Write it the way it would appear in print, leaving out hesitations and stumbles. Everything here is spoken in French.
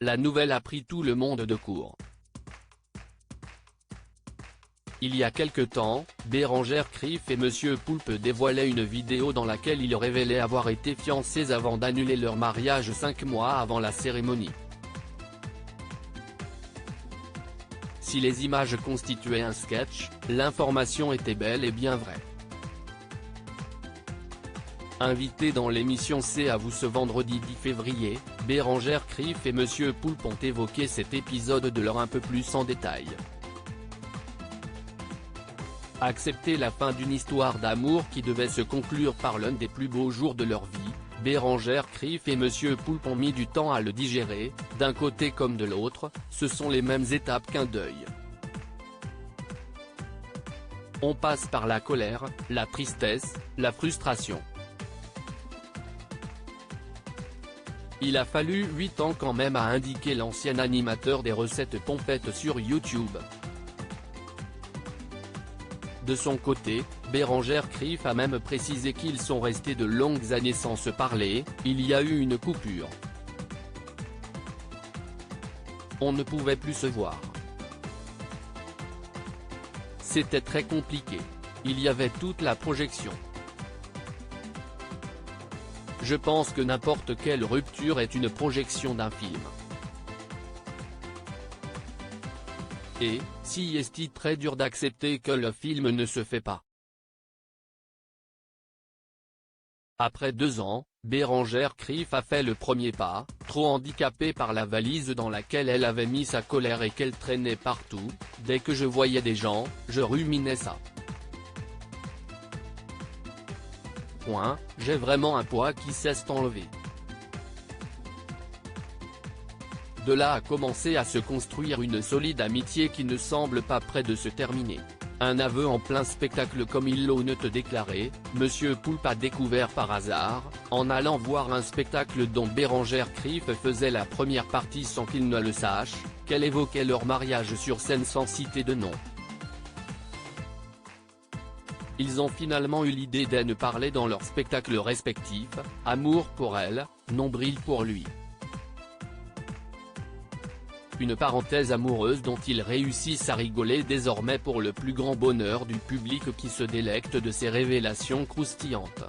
La nouvelle a pris tout le monde de court. Il y a quelque temps, Bérengère Krief et Monsieur Poulpe dévoilaient une vidéo dans laquelle ils révélaient avoir été fiancés avant d'annuler leur mariage 5 mois avant la cérémonie. Si les images constituaient un sketch, l'information était bel et bien vraie. Invité dans l'émission C'est à vous ce vendredi 10 février, Bérengère Krief et Monsieur Poulpe ont évoqué cet épisode de leur un peu plus en détail. Accepter la fin d'une histoire d'amour qui devait se conclure par l'un des plus beaux jours de leur vie, Bérengère Krief et Monsieur Poulpe ont mis du temps à le digérer, d'un côté comme de l'autre, ce sont les mêmes étapes qu'un deuil. On passe par la colère, la tristesse, la frustration. Il a fallu 8 ans quand même, a indiqué l'ancien animateur des recettes pompettes sur YouTube. De son côté, Bérengère Krief a même précisé qu'ils sont restés de longues années sans se parler, il y a eu une coupure. On ne pouvait plus se voir. C'était très compliqué. Il y avait toute la projection. Je pense que n'importe quelle rupture est une projection d'un film. Et, si est très dur d'accepter que le film ne se fait pas. Après 2 ans, Bérengère Krief a fait le premier pas, trop handicapée par la valise dans laquelle elle avait mis sa colère et qu'elle traînait partout. Dès que je voyais des gens, je ruminais ça. J'ai vraiment un poids qui cesse d'enlever. De là a commencé à se construire une solide amitié qui ne semble pas près de se terminer. Un aveu en plein spectacle comme il l'honnête déclaré, Monsieur Poulpe a découvert par hasard, en allant voir un spectacle dont Bérengère Krief faisait la première partie sans qu'il ne le sache, qu'elle évoquait leur mariage sur scène sans citer de nom. Ils ont finalement eu l'idée d'en parler dans leurs spectacles respectifs, Amour pour elle, Nombril pour lui. Une parenthèse amoureuse dont ils réussissent à rigoler désormais pour le plus grand bonheur du public qui se délecte de ces révélations croustillantes.